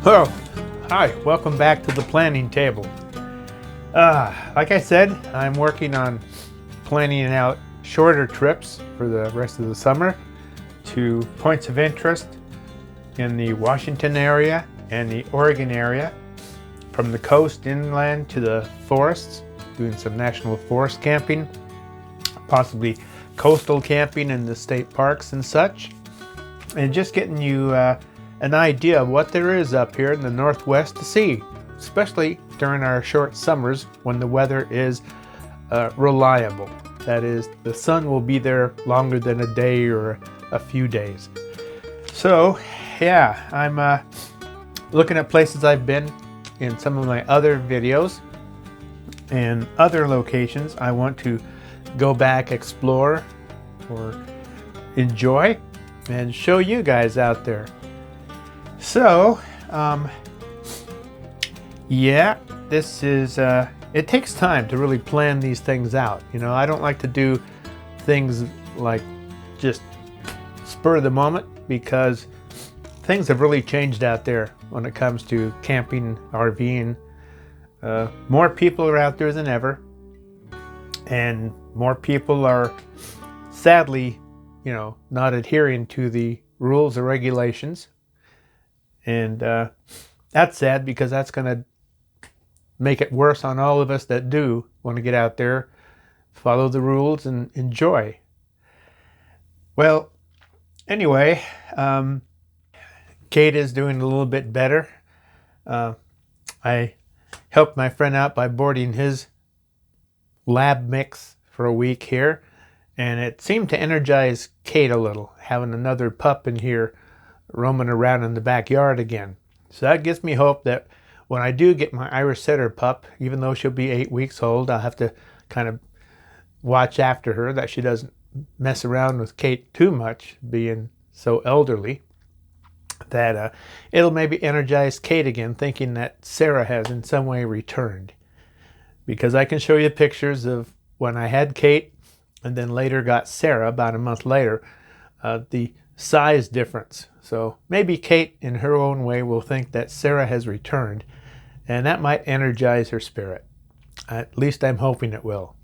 Oh, hi, welcome back to the planning table. Like I said, I'm working on planning out shorter trips for the rest of the summer to points of interest in the Washington area and the Oregon area, from the coast inland to the forests, doing some national forest camping, possibly coastal camping in the state parks and such, and just getting you an idea of what there is up here in the Northwest to see, especially during our short summers when the weather is reliable. That is, the sun will be there longer than a day or a few days. So yeah, I'm looking at places I've been in some of my other videos and other locations I want to go back, explore, or enjoy and show you guys out there. So yeah, this is it takes time to really plan these things out. You know, I don't like to do things like just spur of the moment, because things have really changed out there when it comes to camping, RVing. More people are out there than ever, and more people are sadly, you know, not adhering to the rules or regulations. And that's sad, because that's going to make it worse on all of us that do want to get out there, follow the rules, and enjoy. Well, anyway, Kate is doing a little bit better. I helped my friend out by boarding his lab mix for a week here, and it seemed to energize Kate a little, having another pup in here roaming around in the backyard again. So that gives me hope that when I do get my Irish setter pup, even though she'll be 8 weeks old, I'll have to kind of watch after her, that she doesn't mess around with Kate too much, being so elderly, that it'll maybe energize Kate again, thinking that Sarah has in some way returned. Because I can show you pictures of when I had Kate and then later got Sarah about a month later, the size difference. So maybe Kate in her own way will think that Sarah has returned, and that might energize her spirit. At least I'm hoping it will.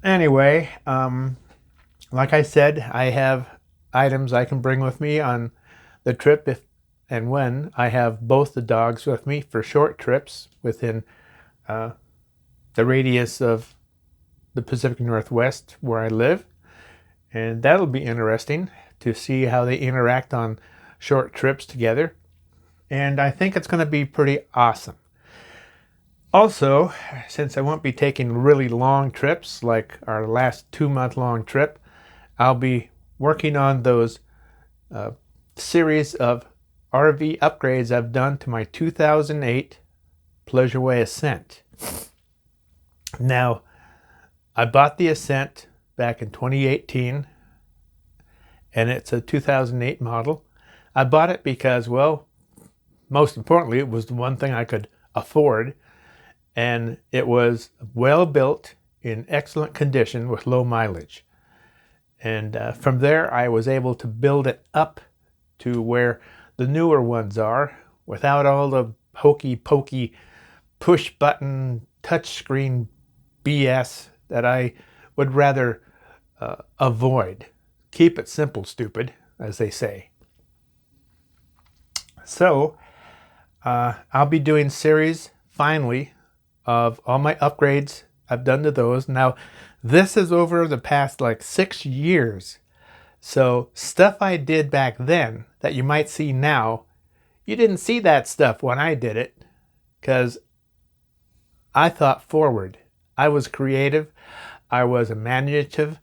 Anyway, like I said, I have items I can bring with me on the trip if and when I have both the dogs with me for short trips within the radius of the Pacific Northwest where I live. And that'll be interesting to see how they interact on short trips together. And I think it's going to be pretty awesome. Also, since I won't be taking really long trips like our last 2-month-long trip, I'll be working on those series of RV upgrades I've done to my 2008 Pleasure Ways Ascent. Now, I bought the Ascent back in 2018, and it's a 2008 model. I bought it because, well, most importantly, it was the one thing I could afford, and it was well built, in excellent condition, with low mileage. And from there, I was able to build it up to where the newer ones are, without all the hokey-pokey push-button touchscreen BS that I would rather avoid. Keep it simple, stupid, as they say. So I'll be doing series, finally, of all my upgrades I've done to those. Now, this is over the past like 6 years. So stuff I did back then that you might see now, you didn't see that stuff when I did it, because I thought forward. I was creative. I was imaginative.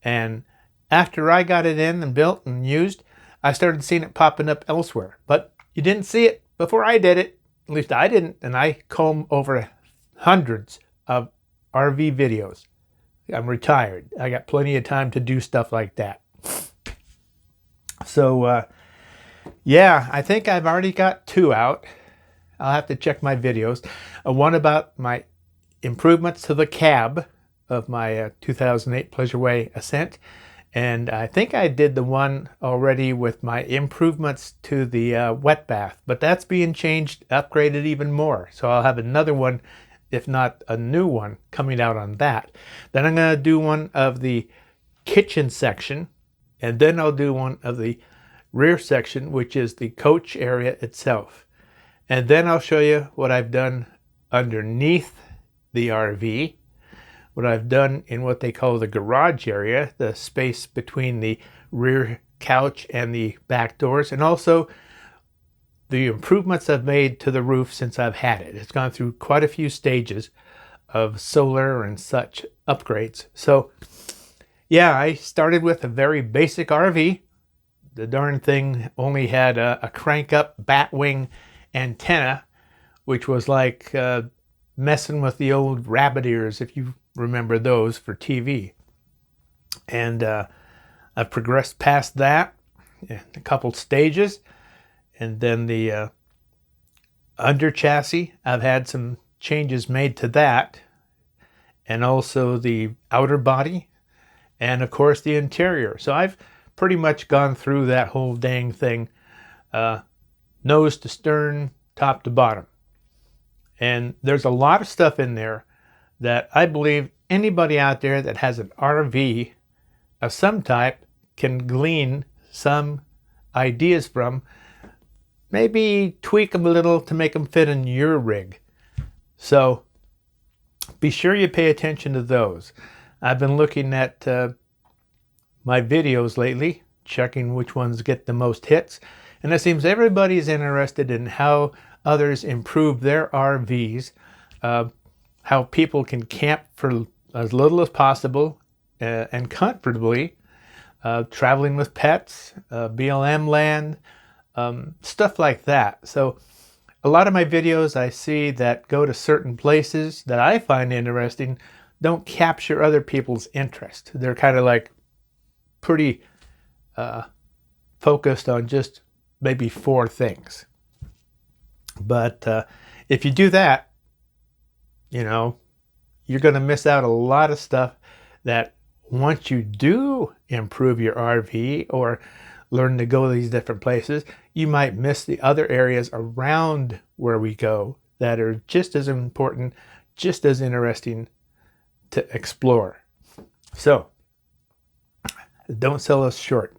And after I got it in and built and used, I started seeing it popping up elsewhere. But you didn't see it before I did it. At least I didn't. And I comb over hundreds of RV videos. I'm retired. I got plenty of time to do stuff like that. So, yeah, I think I've already got 2 out. I'll have to check my videos. One about my improvements to the cab of my 2008 Pleasure Ways Ascent, And I think I did the one already with my improvements to the wet bath, but that's being changed, upgraded even more. So I'll have another one, if not a new one, coming out on that. Then I'm going to do one of the kitchen section, and then I'll do one of the rear section, which is the coach area itself. And then I'll show you what I've done underneath the RV, what I've done in what they call the garage area, the space between the rear couch and the back doors, and also the improvements I've made to the roof since I've had it. It's gone through quite a few stages of solar and such upgrades. So yeah, I started with a very basic RV. The darn thing only had a crank up bat wing antenna, which was like messing with the old rabbit ears, if you remember those, for TV. And I've progressed past that in a couple stages. And then the under chassis, I've had some changes made to that. And also the outer body. And of course the interior. So I've pretty much gone through that whole dang thing, nose to stern, top to bottom. And there's a lot of stuff in there that I believe anybody out there that has an RV of some type can glean some ideas from, maybe tweak them a little to make them fit in your rig. So be sure you pay attention to those. I've been looking at my videos lately, checking which ones get the most hits, and it seems everybody's interested in how others improve their RVs, how people can camp for as little as possible and comfortably, traveling with pets, BLM land, stuff like that. So a lot of my videos I see that go to certain places that I find interesting don't capture other people's interest. They're kind of like pretty focused on just maybe 4 things. But if you do that, you know, you're going to miss out a lot of stuff that once you do improve your RV or learn to go to these different places, you might miss the other areas around where we go that are just as important, just as interesting to explore. So don't sell us short,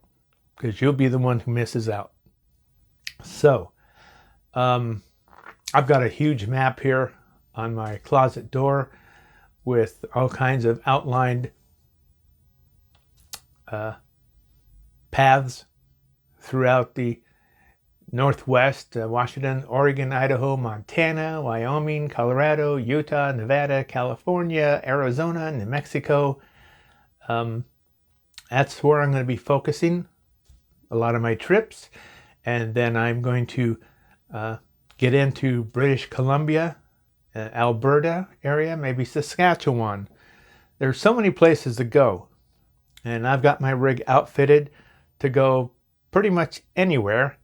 because you'll be the one who misses out. So I've got a huge map here on my closet door with all kinds of outlined paths throughout the Northwest, Washington, Oregon, Idaho, Montana, Wyoming, Colorado, Utah, Nevada, California, Arizona, New Mexico. That's where I'm going to be focusing a lot of my trips. And then I'm going to get into British Columbia, Alberta area, maybe Saskatchewan. There's so many places to go. And I've got my rig outfitted to go pretty much anywhere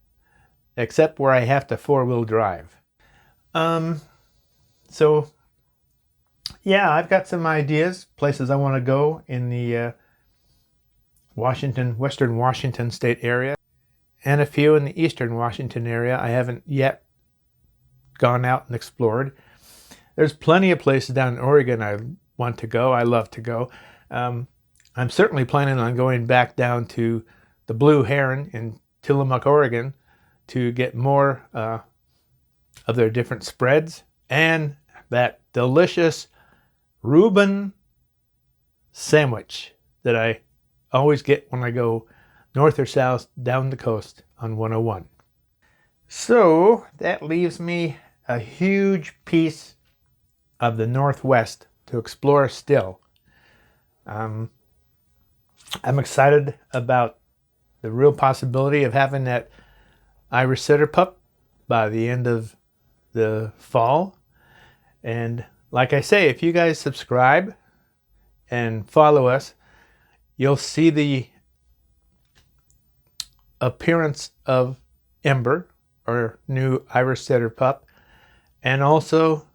except where I have to 4-wheel drive. So yeah, I've got some ideas, places I want to go in the Western Washington state area, and a few in the Eastern Washington area I haven't yet gone out and explored. There's plenty of places down in Oregon I want to go. I love to go. I'm certainly planning on going back down to the Blue Heron in Tillamook, Oregon, to get more of their different spreads and that delicious Reuben sandwich that I always get when I go north or south down the coast on 101. So that leaves me a huge piece of the Northwest to explore still. I'm excited about the real possibility of having that Irish Setter pup by the end of the fall. And like I say, if you guys subscribe and follow us, you'll see the appearance of Ember, our new Irish Setter pup, and also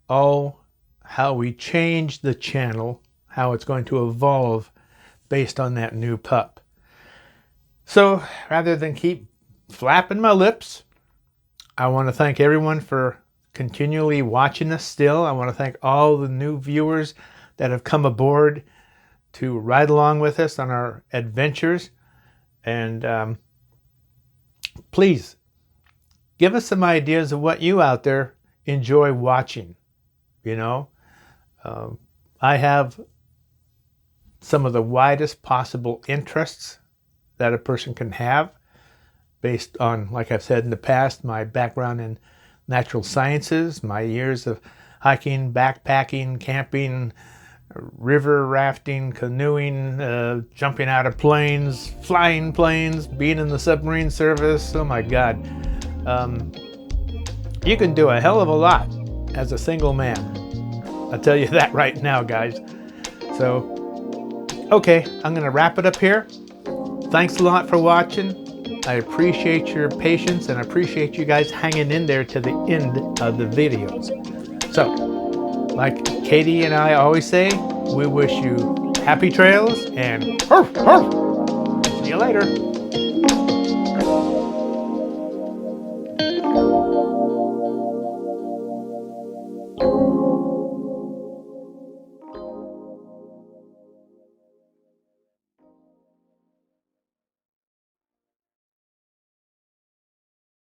how we change the channel, how it's going to evolve based on that new pup. So rather than keep flapping my lips, I want to thank everyone for continually watching us still. I want to thank all the new viewers that have come aboard to ride along with us on our adventures. And please give us some ideas of what you out there enjoy watching. You know, I have some of the widest possible interests that a person can have based on, like I've said in the past, my background in natural sciences, my years of hiking, backpacking, camping, river rafting, canoeing, jumping out of planes, flying planes, being in the submarine service. Oh my God. You can do a hell of a lot as a single man. I'll tell you that right now, guys. So, okay, I'm going to wrap it up here. Thanks a lot for watching. I appreciate your patience and I appreciate you guys hanging in there to the end of the videos. So, like Katie and I always say, we wish you happy trails and see you later.